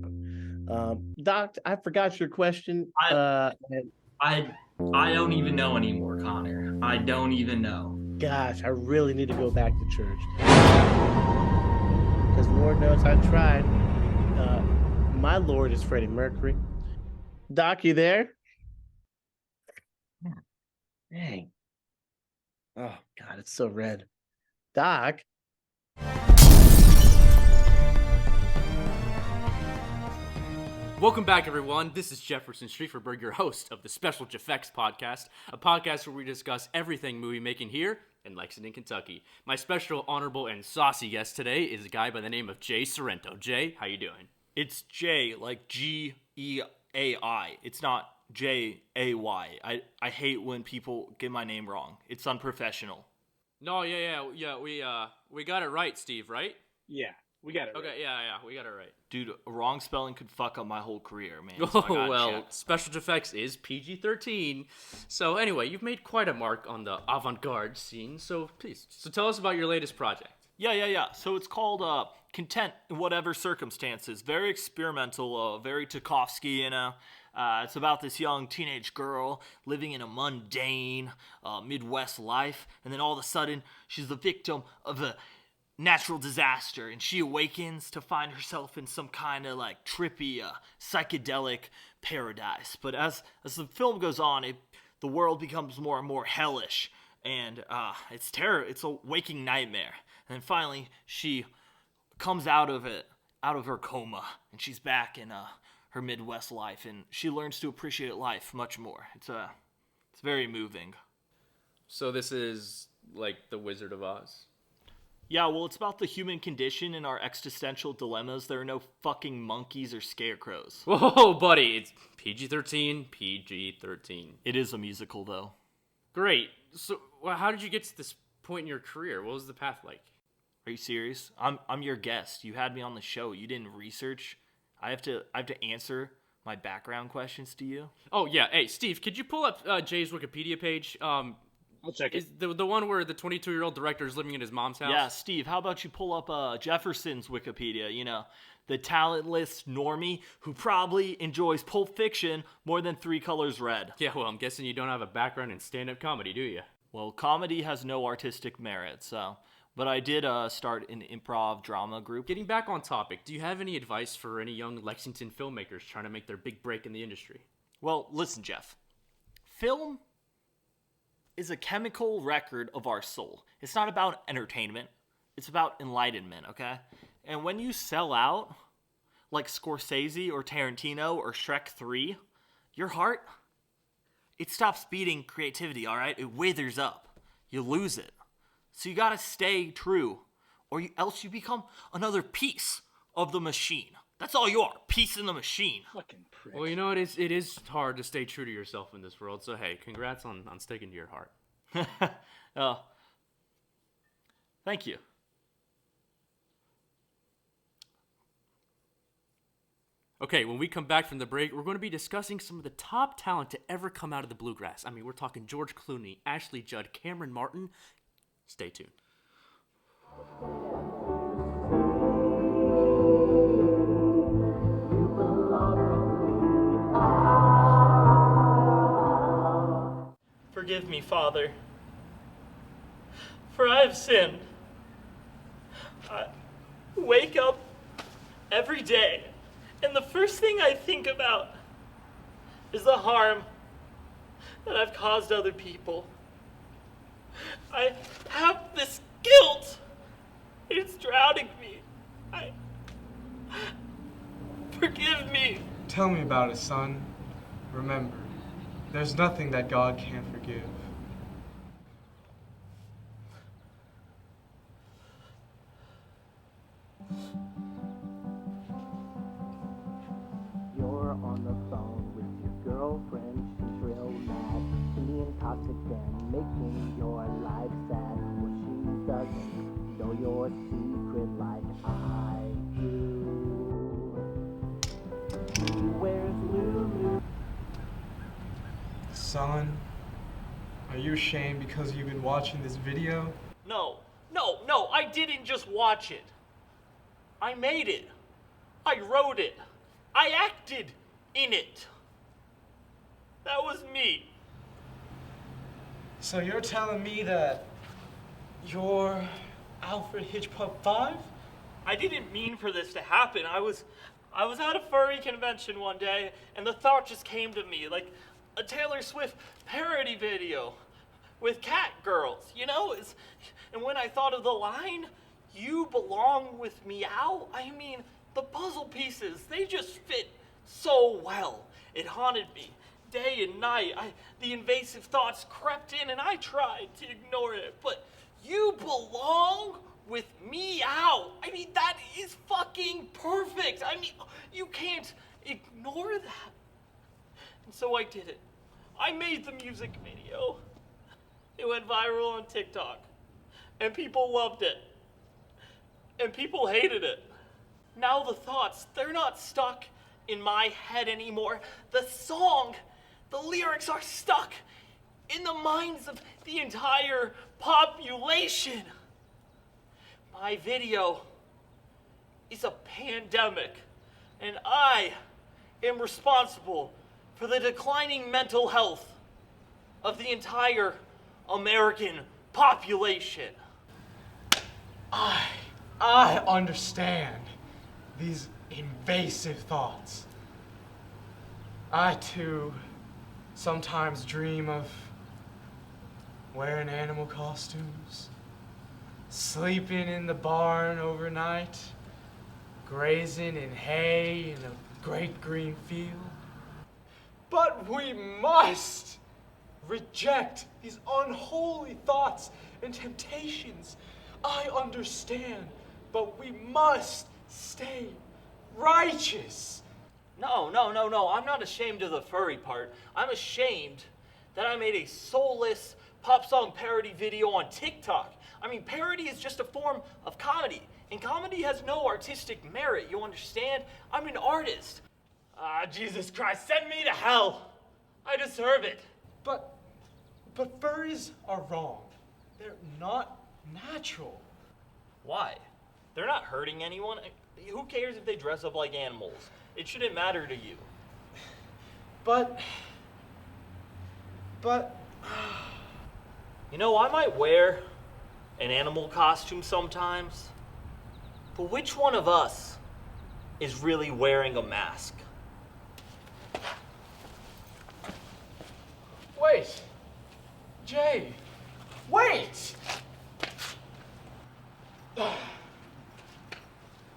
Speaker 24: Doc, I forgot your question.
Speaker 3: I don't even know anymore, Connor. I don't even know.
Speaker 24: Gosh, I really need to go back to church. Because Lord knows I tried. My Lord is Freddie Mercury. Doc, you there? Dang. Oh, God, it's so red. Doc?
Speaker 5: Welcome back, everyone. This is Jefferson Streetferberg, your host of the Special JEFFects podcast, a podcast where we discuss everything movie making here in Lexington, Kentucky. My special, honorable, and saucy guest today is a guy by the name of Jay Sorrento. Jay, how you doing?
Speaker 1: It's Jay, like Geai. It's not Jay. I hate when people get my name wrong. It's unprofessional.
Speaker 5: No, yeah, we got it right, Steve, right?
Speaker 21: Yeah, we got it right.
Speaker 5: Okay, yeah, we got it right.
Speaker 1: Dude, wrong spelling could fuck up my whole career, man.
Speaker 5: So well, Special JEFFects is PG-13. So anyway, you've made quite a mark on the avant-garde scene, so please, tell us about your latest project.
Speaker 1: Yeah. So it's called Content in Whatever Circumstances. Very experimental, very Tarkovsky, you know. It's about this young teenage girl living in a mundane Midwest life, and then all of a sudden, she's the victim of a natural disaster, and she awakens to find herself in some kind of like trippy psychedelic paradise. But as the film goes on, the world becomes more and more hellish, and it's terror. It's a waking nightmare. And then finally she comes out of her coma, and she's back in her Midwest life, and she learns to appreciate life much more. It's very moving.
Speaker 5: So this is like The Wizard of Oz.
Speaker 1: Yeah, well, it's about the human condition and our existential dilemmas. There are no fucking monkeys or scarecrows.
Speaker 5: Whoa, buddy, it's PG-13, PG-13.
Speaker 1: It is a musical, though.
Speaker 5: Great. So, how did you get to this point in your career? What was the path like?
Speaker 1: Are you serious? I'm your guest. You had me on the show. You didn't research. I have to answer my background questions to you.
Speaker 5: Oh yeah. Hey, Steve, could you pull up Jay's Wikipedia page?
Speaker 21: I'll check it.
Speaker 5: Is the one where the 22-year-old director is living in his mom's house?
Speaker 1: Yeah, Steve, how about you pull up Jefferson's Wikipedia, you know, the talentless normie who probably enjoys Pulp Fiction more than Three Colors Red.
Speaker 5: Yeah, well, I'm guessing you don't have a background in stand-up comedy, do you?
Speaker 1: Well, comedy has no artistic merit, so... But I did start an improv drama group.
Speaker 5: Getting back on topic, do you have any advice for any young Lexington filmmakers trying to make their big break in the industry?
Speaker 1: Well, listen, Jeff. Film is a chemical record of our soul. It's not about entertainment. It's about enlightenment, okay? And when you sell out, like Scorsese or Tarantino or Shrek 3, your heart, it stops beating creativity, all right? It withers up. You lose it. So you gotta stay true, or else you become another piece of the machine. That's all you are, piece in the machine.
Speaker 17: Fucking prick.
Speaker 5: Well, you know, it is hard to stay true to yourself in this world, so hey, congrats on sticking to your heart.
Speaker 1: Thank you.
Speaker 5: Okay, when we come back from the break, we're going to be discussing some of the top talent to ever come out of the bluegrass. I mean, we're talking George Clooney, Ashley Judd, Cameron Martin. Stay tuned.
Speaker 2: Forgive me, Father, for I have sinned. I wake up every day, and the first thing I think about is the harm that I've caused other people. I have this guilt. It's drowning me. Forgive me.
Speaker 17: Tell me about it, son. Remember, there's nothing that God can't forgive.
Speaker 8: You're on the phone with your girlfriend, she's real mad, being intoxicated, making your life sad. Well, she doesn't know your secret like I do. Where's Lulu?
Speaker 17: Son, are you ashamed because you've been watching this video?
Speaker 2: No, I didn't just watch it. I made it. I wrote it. I acted in it. That was me.
Speaker 17: So you're telling me that you're Alfred Hitchcock 5?
Speaker 2: I didn't mean for this to happen. I was at a furry convention one day, and the thought just came to me, like a Taylor Swift parody video with cat girls, you know? And when I thought of the line, "You belong with meow," I mean, the puzzle pieces, they just fit so well. It haunted me day and night. The invasive thoughts crept in, and I tried to ignore it, but "you belong with meow," I mean, that is fucking perfect. I mean, you can't ignore that. And so I did it. I made the music video. It went viral on TikTok, and people loved it, and people hated it. Now the thoughts, they're not stuck in my head anymore. The song, the lyrics are stuck in the minds of the entire population. My video is a pandemic, and I am responsible for the declining mental health of the entire American population.
Speaker 17: I understand these invasive thoughts. I too sometimes dream of wearing animal costumes, sleeping in the barn overnight, grazing in hay in a great green field. But we must reject these unholy thoughts and temptations. I understand, but we must stay righteous.
Speaker 2: No, I'm not ashamed of the furry part. I'm ashamed that I made a soulless pop song parody video on TikTok. I mean, parody is just a form of comedy, and comedy has no artistic merit, you understand? I'm an artist. Jesus Christ, send me to hell. I deserve it.
Speaker 17: But furries are wrong. They're not natural.
Speaker 2: Why? They're not hurting anyone. Who cares if they dress up like animals? It shouldn't matter to you.
Speaker 17: But...
Speaker 2: You know, I might wear an animal costume sometimes, but which one of us is really wearing a mask?
Speaker 17: Wait! Jay! Wait!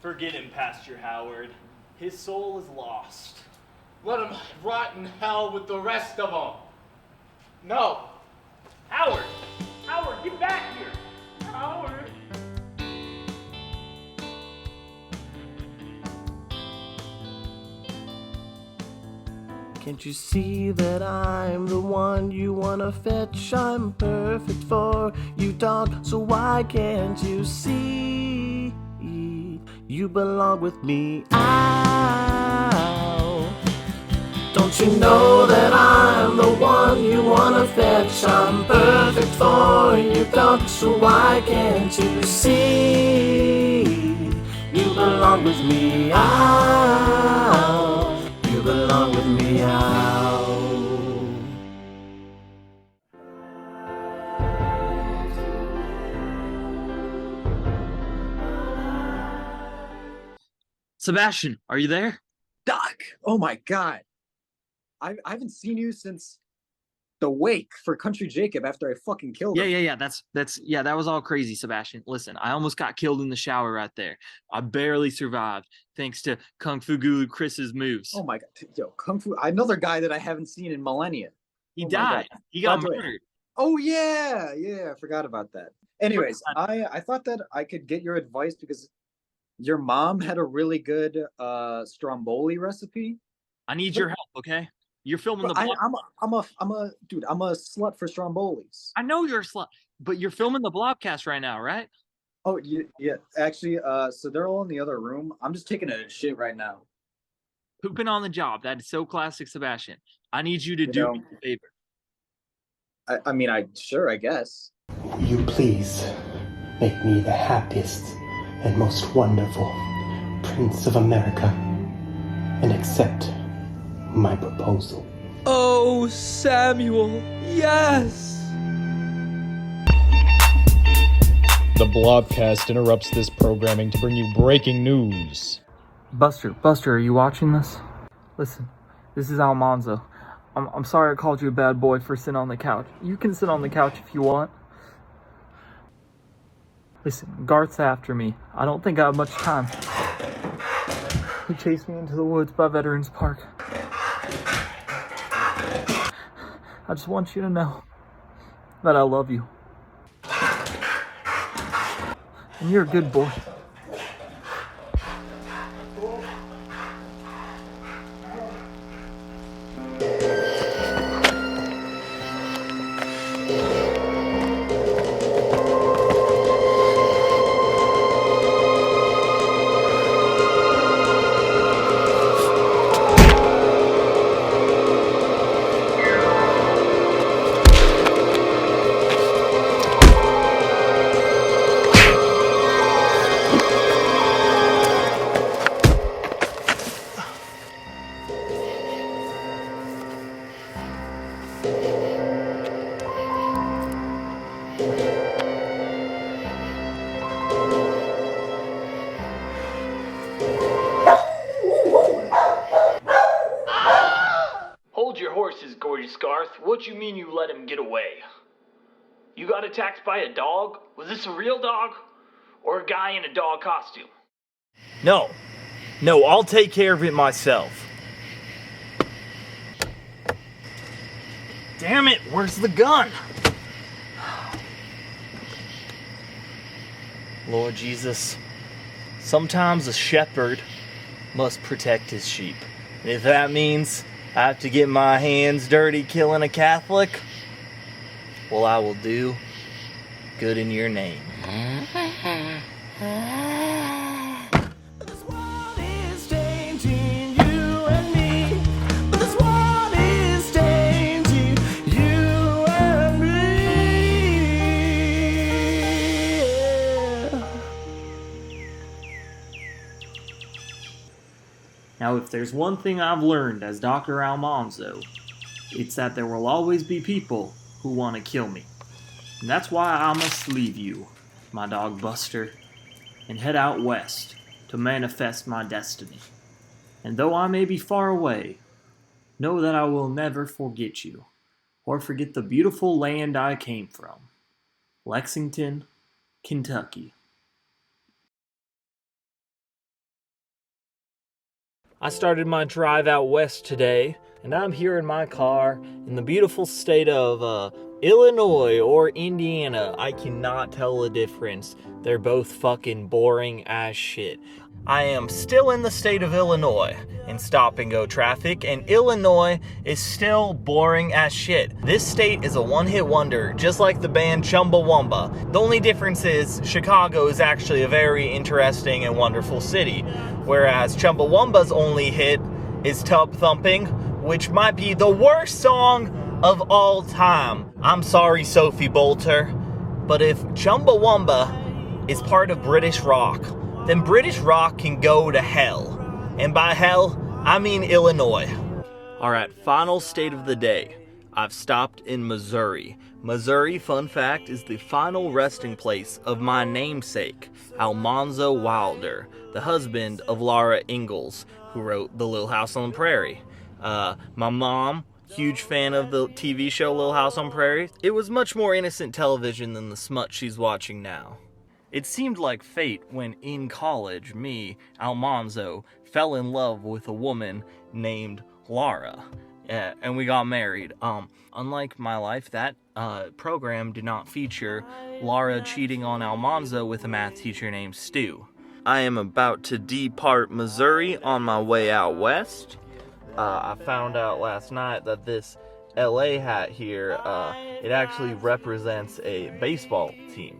Speaker 2: Forget him, Pastor Howard. His soul is lost.
Speaker 17: Let him rot in hell with the rest of them. No.
Speaker 2: Howard, get back here.
Speaker 23: Can't you see that I'm the one you wanna fetch? I'm perfect for you, dog, so why can't you see? You belong with me. Ow. Don't you know that I'm the one you wanna fetch? I'm perfect for you, dog, so why can't you see? You belong with me. Ow. You belong with me. Ow.
Speaker 3: Sebastian, are you there?
Speaker 7: Doc! Oh my god. I haven't seen you since the wake for Country Jacob after I fucking killed him.
Speaker 3: Yeah. That was all crazy, Sebastian. Listen, I almost got killed in the shower right there. I barely survived thanks to Kung Fu Guru Chris's moves.
Speaker 7: Oh my god. Yo, Kung Fu, another guy that I haven't seen in millennia.
Speaker 3: He died. He got murdered.
Speaker 7: Oh yeah, I forgot about that. Anyways, I thought that I could get your advice because your mom had a really good stromboli recipe.
Speaker 3: I need your help, okay? You're filming the
Speaker 7: I'm a slut for strombolis.
Speaker 3: I know you're a slut, but you're filming the blobcast right now, right?
Speaker 7: Oh yeah. Actually, so they're all in the other room. I'm just taking a shit right now.
Speaker 3: Pooping on the job. That is so classic, Sebastian. I need you to do me a favor.
Speaker 7: I mean, I guess.
Speaker 23: Will you please make me the happiest and most wonderful Prince of America and accept my proposal?
Speaker 9: Oh, Samuel, yes!
Speaker 12: The Blobcast interrupts this programming to bring you breaking news.
Speaker 1: Buster, are you watching this? Listen, this is Almanzo. I'm sorry I called you a bad boy for sitting on the couch. You can sit on the couch if you want. Listen, Garth's after me. I don't think I have much time. He chased me into the woods by Veterans Park. I just want you to know that I love you. And you're a good boy.
Speaker 3: Garth, what you mean you let him get away? You got attacked by a dog? Was this a real dog? Or a guy in a dog costume?
Speaker 1: No, I'll take care of it myself. Damn it, where's the gun? Lord Jesus, sometimes a shepherd must protect his sheep. And if that means I have to get my hands dirty killing a Catholic, well, I will do good in your name.
Speaker 3: Now, if there's one thing I've learned as Doctor Almanzo, it's that there will always be people who want to kill me. And that's why I must leave you, my dog Buster, and head out west to manifest my destiny. And though I may be far away, know that I will never forget you, or forget the beautiful land I came from, Lexington, Kentucky. I started my drive out west today,
Speaker 2: and I'm here in my car in the beautiful state of Illinois or Indiana. I cannot tell the difference. They're both fucking boring as shit. I am still in the state of Illinois in stop and go traffic, and Illinois is still boring as shit. This state is a one-hit wonder, just like the band Chumbawamba. The only difference is Chicago is actually a very interesting and wonderful city, whereas Chumbawamba's only hit is Tub Thumping, which might be the worst song of all time. I'm sorry, Sophie Bolter, but if Chumbawamba is part of British rock, then British rock can go to hell. And by hell, I mean Illinois. Alright, final state of the day. I've stopped in Missouri. Missouri, fun fact, is the final resting place of my namesake, Almanzo Wilder, the husband of Laura Ingalls, who wrote The Little House on the Prairie. My mom, huge fan of the TV show Little House on the Prairie. It was much more innocent television than the smut she's watching now. It seemed like fate when in college, me, Almanzo, fell in love with a woman named Laura, and we got married. Unlike my life, that program did not feature Laura cheating on Almanzo with a math teacher named Stu. I am about to depart Missouri on my way out west. I found out last night that this LA hat here, it actually represents a baseball team.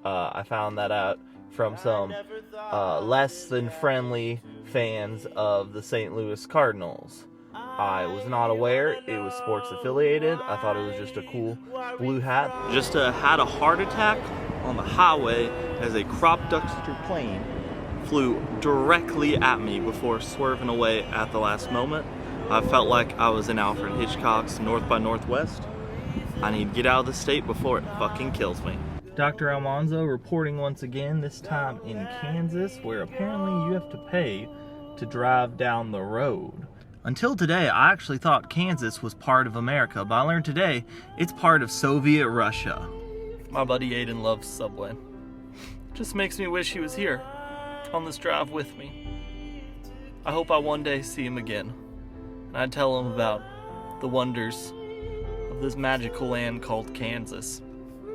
Speaker 2: I found that out from some less than friendly fans of the St. Louis Cardinals. I was not aware it was sports affiliated. I thought it was just a cool blue hat. Just had a heart attack on the highway as a crop duster plane flew directly at me before swerving away at the last moment. I felt like I was in Alfred Hitchcock's North by Northwest. I need to get out of the state before it fucking kills me. Dr. Almanzo reporting once again, this time in Kansas, where apparently you have to pay to drive down the road. Until today, I actually thought Kansas was part of America, but I learned today it's part of Soviet Russia. My buddy Aiden loves Subway. Just makes me wish he was here on this drive with me. I hope I one day see him again, and I tell him about the wonders of this magical land called Kansas.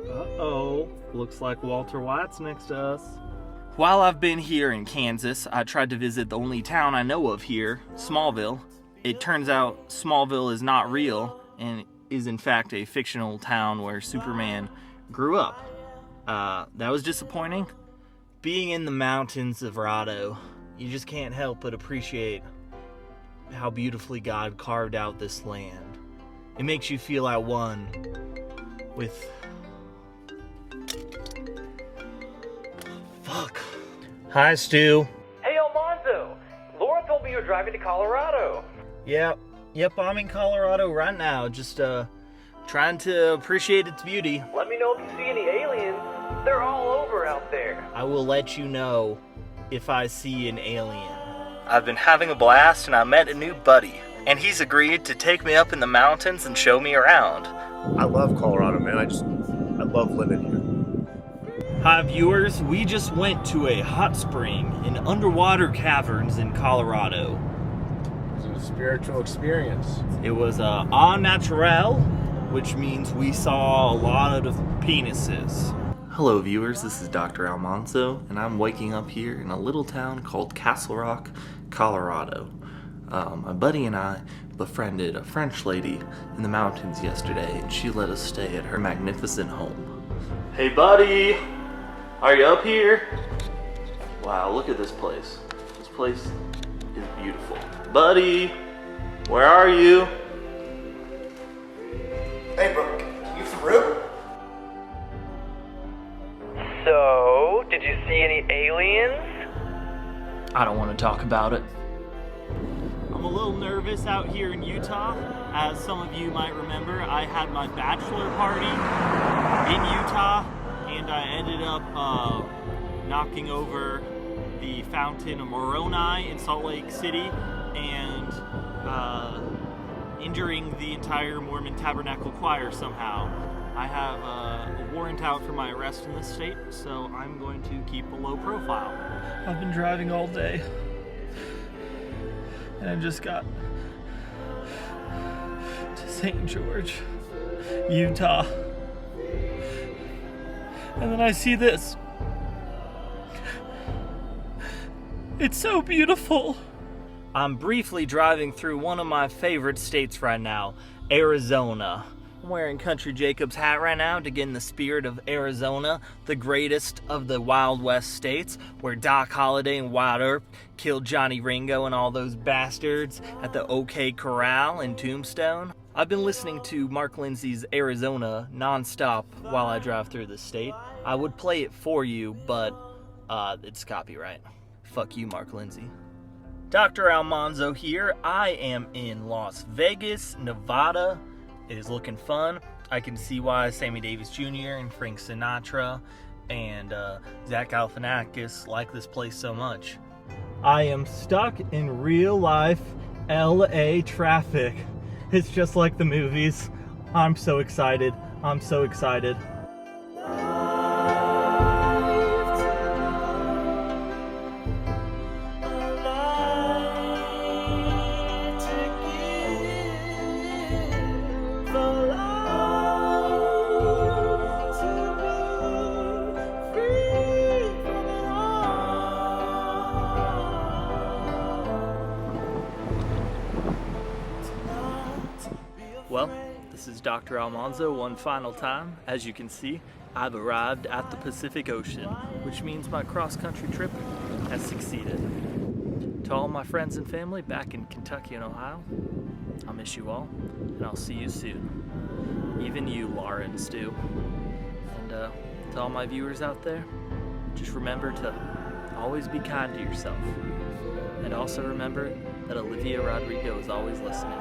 Speaker 2: Uh-oh, looks like Walter White's next to us. While I've been here in Kansas, I tried to visit the only town I know of here, Smallville. It turns out Smallville is not real and is in fact a fictional town where Superman grew up. That was disappointing. Being in the mountains of Rado, you just can't help but appreciate how beautifully God carved out this land. It makes you feel at one with... Fuck. Hi, Stu.
Speaker 10: Hey, Almanzo. Laura told me you were driving to Colorado.
Speaker 2: Yep, I'm in Colorado right now, just trying to appreciate its beauty.
Speaker 10: Let me know if you see any aliens. They're all over out there.
Speaker 2: I will let you know if I see an alien. I've been having a blast and I met a new buddy, and he's agreed to take me up in the mountains and show me around.
Speaker 11: I love Colorado, man. I love living here.
Speaker 2: Hi viewers, we just went to a hot spring in underwater caverns in Colorado.
Speaker 11: It was a spiritual experience.
Speaker 2: It was au naturel, which means we saw a lot of penises. Hello viewers, this is Dr. Almanzo, and I'm waking up here in a little town called Castle Rock, Colorado. My buddy and I befriended a French lady in the mountains yesterday, and she let us stay at her magnificent home. Hey buddy! Are you up here? Wow, look at this place. This place is beautiful. Buddy, where are you?
Speaker 11: Hey, bro, can you use some room?
Speaker 10: So, did you see any aliens?
Speaker 2: I don't want to talk about it. I'm a little nervous out here in Utah. As some of you might remember, I had my bachelor party in Utah, and I ended up knocking over the fountain of Moroni in Salt Lake City and injuring the entire Mormon Tabernacle Choir somehow. I have a warrant out for my arrest in this state, so I'm going to keep a low profile. I've been driving all day, and I just got St. George, Utah. And then I see this. It's so beautiful. I'm briefly driving through one of my favorite states right now, Arizona. I'm wearing Country Jacob's hat right now to get in the spirit of Arizona, the greatest of the Wild West states, where Doc Holliday and Wild Earp killed Johnny Ringo and all those bastards at the OK Corral in Tombstone. I've been listening to Mark Lindsay's Arizona nonstop while I drive through the state. I would play it for you, but it's copyright. Fuck you, Mark Lindsay. Dr. Almanzo here. I am in Las Vegas, Nevada. It is looking fun. I can see why Sammy Davis Jr. and Frank Sinatra and Zach Galifianakis like this place so much. I am stuck in real life LA traffic. It's just like the movies. I'm so excited. I'm so excited. Well, this is Dr. Almanzo one final time. As you can see, I've arrived at the Pacific Ocean, which means my cross-country trip has succeeded. To all my friends and family back in Kentucky and Ohio, I'll miss you all, and I'll see you soon. Even you, Laura and Stu. And to all my viewers out there, just remember to always be kind to yourself. And also remember that Olivia Rodrigo is always listening.